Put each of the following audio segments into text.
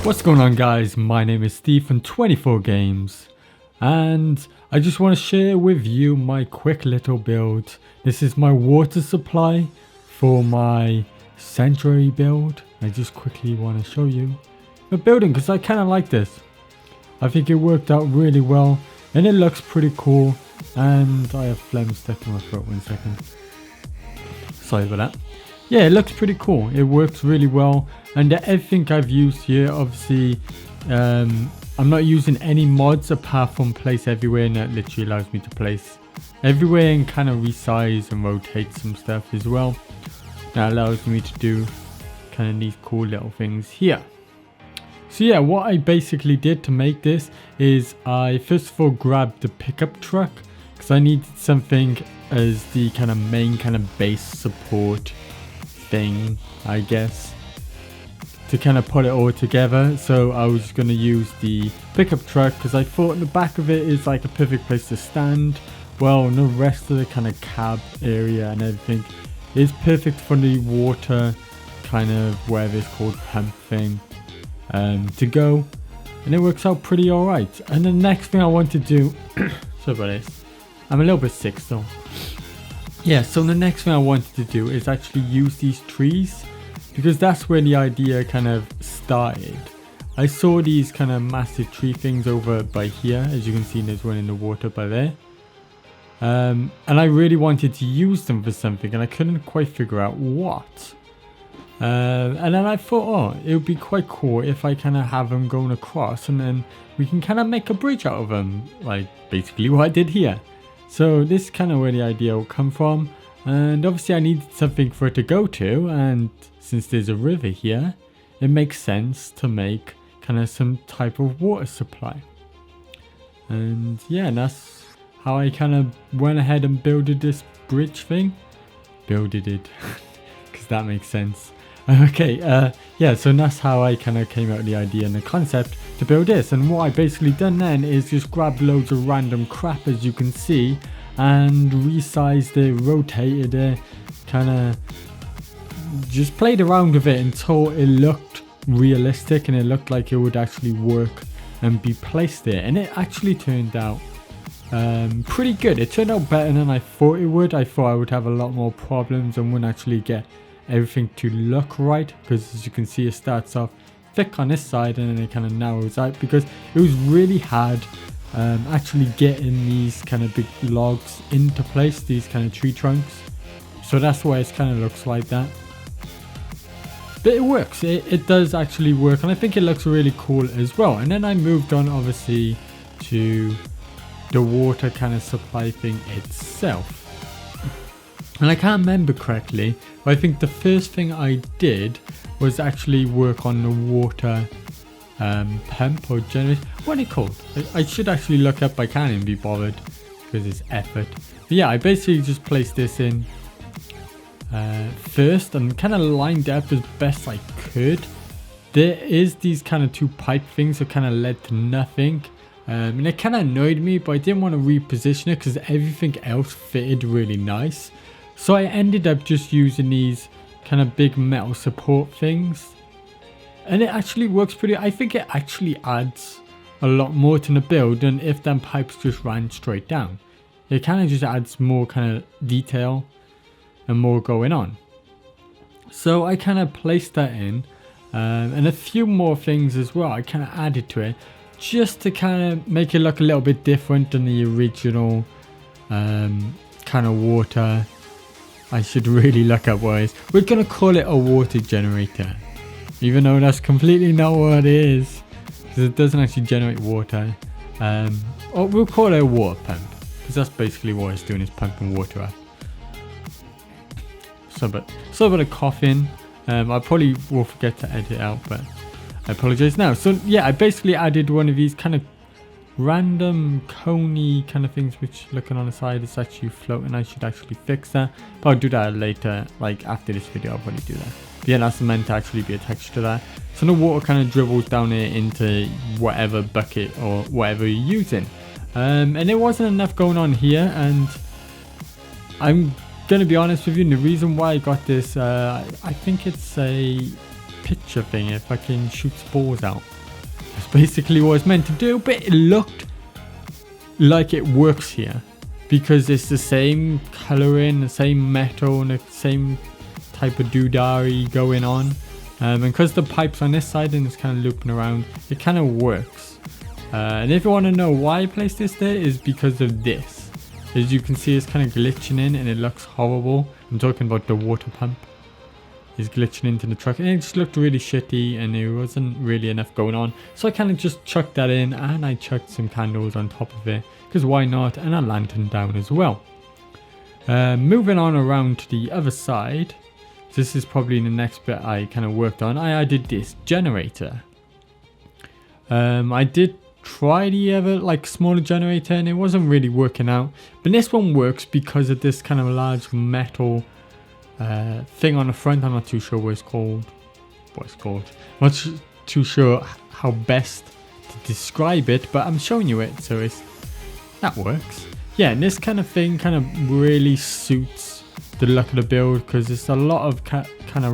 What's going on, guys? My name is Steve from 24 Games, and I just want to share with you my quick little build. This is my water supply for my sanctuary build. I just quickly want to show you the building because I kind of like this. I think it worked out really well and it looks pretty cool, and I have phlegm stuck in my throat. 1 second. Sorry about that. Yeah, it looks pretty cool. It works really well, and everything I've used here, obviously, I'm not using any mods apart from place everywhere, and that literally allows me to place everywhere and kind of resize and rotate some stuff as well. That allows me to do kind of these cool little things here. So yeah, what I basically did to make this is I first of all grabbed the pickup truck because I needed something as the kind of main kind of base support thing, I guess, to kind of put it all together. So I was going to use the pickup truck because I thought the back of it is like a perfect place to stand. Well, the rest of the kind of cab area and everything is perfect for the water kind of whatever it's called pump thing to go, and it works out pretty alright. And the next thing I want to do sorry about this, I'm a little bit sick still. Yeah, so the next thing I wanted to do is actually use these trees, because that's where the idea kind of started. I saw these kind of massive tree things over by here. As you can see, there's one in the water by there. And I really wanted to use them for something, and I couldn't quite figure out what. And then I thought, oh, it would be quite cool if I kind of have them going across, and then we can kind of make a bridge out of them, like basically what I did here. So this is kind of where the idea will come from, and obviously I needed something for it to go to, and since there's a river here, it makes sense to make kind of some type of water supply. And yeah, that's how I kind of went ahead and builded this bridge thing. Builded it, because that makes sense. Okay, yeah, so that's how I kind of came out with the idea and the concept to build this. And what I basically done then is just grab loads of random crap, as you can see, and resized it, rotated it, kind of just played around with it until it looked realistic and it looked like it would actually work and be placed there. And it actually turned out pretty good. It turned out better than I thought it would. I thought I would have a lot more problems and wouldn't actually get everything to look right, because as you can see, it starts off thick on this side and then it kind of narrows out, because it was really hard actually getting these kind of big logs into place, these kind of tree trunks. So that's why it kind of looks like that, but it works. It does actually work, and I think it looks really cool as well. And then I moved on obviously to the water kind of supply thing itself. And I can't remember correctly, but I think the first thing I did was actually work on the water pump or generator. What are they called? I should actually look up. I can't even be bothered because it's effort. But yeah, I basically just placed this in first and kind of lined up as best I could. There is these kind of two pipe things that kind of led to nothing. And it kind of annoyed me, but I didn't want to reposition it because everything else fitted really nice. So I ended up just using these kind of big metal support things, and it actually works pretty. I think it actually adds a lot more to the build than if them pipes just ran straight down. It kind of just adds more kind of detail and more going on. So I kind of placed that in, and a few more things as well I kind of added to it, just to kind of make it look a little bit different than the original kind of water. I should really look up what it is. We're going to call it a water generator, even though that's completely not what it is, because it doesn't actually generate water. Or we'll call it a water pump, because that's basically what it's doing, is pumping water up. So about a coughing. I probably will forget to edit out, but I apologize now. So yeah, I basically added one of these kind of random coney kind of things, which looking on the side is actually floating. I should actually fix that, but I'll do that later, like after this video. I'll probably do that. But yeah, that's meant to actually be attached to that, so the water kind of dribbles down here into whatever bucket or whatever you're using. And there wasn't enough going on here, and I'm gonna be honest with you, the reason why I got this, I think it's a picture thing, if I can shoot spores out. That's basically what it's meant to do, but it looked like it works here because it's the same coloring, the same metal, and the same type of doodari going on. And because the pipe's on this side and it's kind of looping around, it kind of works. And if you want to know why I placed this there, is because of this. As you can see, it's kind of glitching in and it looks horrible. I'm talking about the water pump. It's glitching into the truck and it just looked really shitty and there wasn't really enough going on. So I kind of just chucked that in and I chucked some candles on top of it because why not, and a lantern down as well. Moving on around to the other side. This is probably the next bit I kind of worked on. I added this generator. I did try the other like smaller generator and it wasn't really working out, but this one works because of this kind of large metal thing on the front. I'm not too sure what it's called. I'm not too sure how best to describe it, but I'm showing you it, so that works. Yeah, and this kind of thing kind of really suits the look of the build because it's a lot of kind of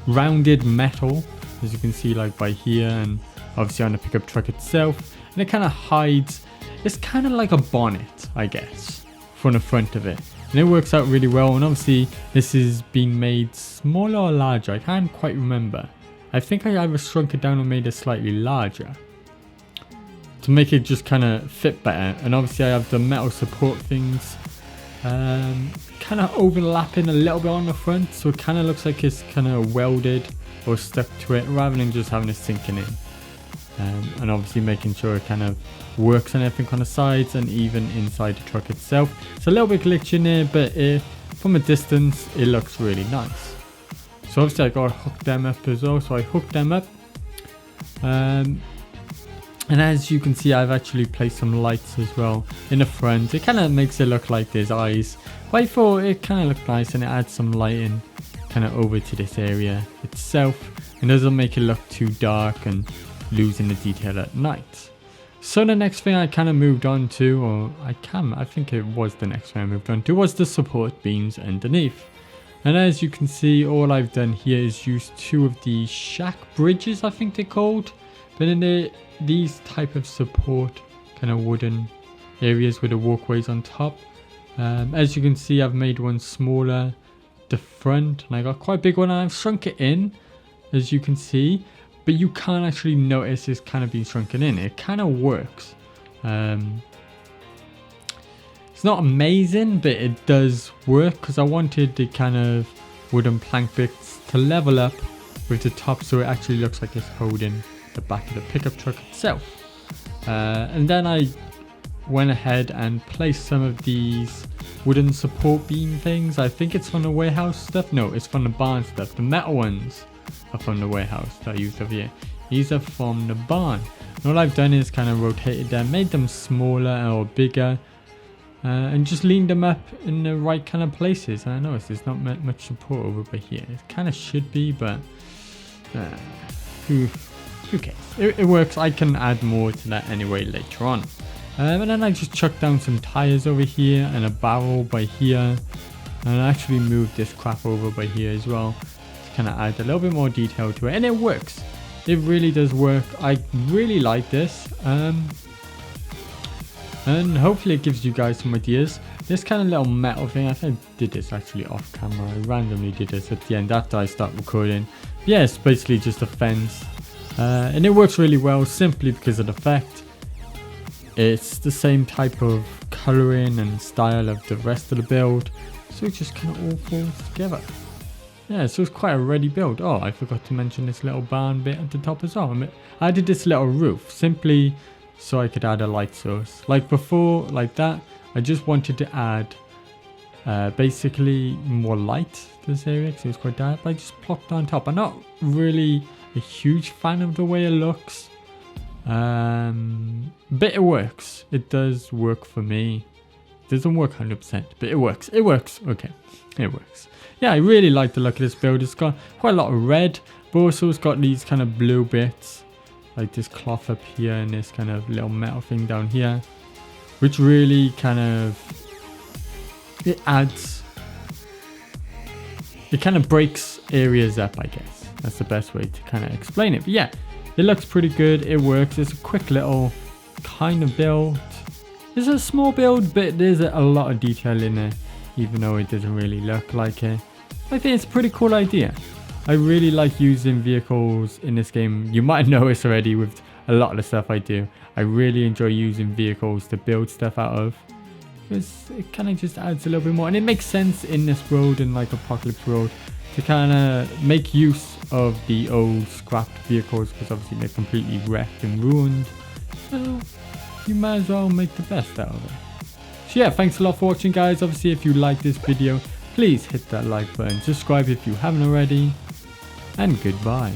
rounded metal, as you can see, like by here, and obviously on the pickup truck itself, and it kind of hides. It's kind of like a bonnet, I guess, from the front of it. And it works out really well, and obviously this is being made smaller or larger. I can't quite remember. I think I either shrunk it down or made it slightly larger to make it just kind of fit better. And obviously I have the metal support things kind of overlapping a little bit on the front, so it kind of looks like it's kind of welded or stuck to it rather than just having it sinking in. And obviously making sure it kind of works and everything on the sides and even inside the truck itself. It's a little bit glitchy in there, but from a distance it looks really nice. So obviously I got to hook them up as well, so I hooked them up. And as you can see, I've actually placed some lights as well in the front. It kind of makes it look like there's eyes, but I thought it kind of looked nice and it adds some lighting kind of over to this area itself and doesn't make it look too dark and losing the detail at night. So the next thing I kind of moved on to, or I think it was the next thing I moved on to, was the support beams underneath. And as you can see, all I've done here is use two of the shack bridges, I think they're called, but in these type of support kind of wooden areas with the walkways on top. As you can see, I've made one smaller the front, and I got quite a big one, and I've shrunk it in, as you can see. But you can't actually notice it's kind of been shrunken in. It kind of works. It's not amazing, but it does work because I wanted the kind of wooden plank bits to level up with the top so it actually looks like it's holding the back of the pickup truck itself. And then I went ahead and placed some of these wooden support beam things. I think it's from the warehouse stuff. No, it's from the barn stuff. The metal ones are from the warehouse that I used over here. These are from the barn. And all I've done is kind of rotated them, made them smaller or bigger, and just leaned them up in the right kind of places. And I noticed there's not much support over by here. It kind of should be, but who cares? It works. I can add more to that anyway later on. And then I just chucked down some tires over here and a barrel by here. And I actually moved this crap over by here as well. Kind of add a little bit more detail to it, and it works. It really does work. I really like this, and hopefully it gives you guys some ideas. This kind of little metal thing, I think I did this actually off camera. I randomly did this at the end after I start recording. But yeah, it's basically just a fence, and it works really well simply because of the fact it's the same type of coloring and style of the rest of the build, so it just kind of all falls together. Yeah, so it's quite a ready build. Oh, I forgot to mention this little barn bit at the top as well. I did this little roof simply so I could add a light source. Like before, like that, I just wanted to add basically more light to this area because it was quite dark. But I just plopped on top. I'm not really a huge fan of the way it looks. But it works. It does work for me. It doesn't work 100%, but it works. It works. Okay, it works. Yeah, I really like the look of this build. It's got quite a lot of red, but also it's got these kind of blue bits, like this cloth up here and this kind of little metal thing down here, which really kind of, it kind of breaks areas up, I guess. That's the best way to kind of explain it. But yeah, it looks pretty good. It works. It's a quick little kind of build. It's a small build, but there's a lot of detail in it, even though it doesn't really look like it. I think it's a pretty cool idea. I really like using vehicles in this game. You might know this already with a lot of the stuff I do. I really enjoy using vehicles to build stuff out of, because it kind of just adds a little bit more, and it makes sense in this world, in like Apocalypse World, to kind of make use of the old scrapped vehicles, because obviously they're completely wrecked and ruined. So you might as well make the best out of it. So yeah, thanks a lot for watching, guys. Obviously, if you like this video, please hit that like button, subscribe if you haven't already, and goodbye.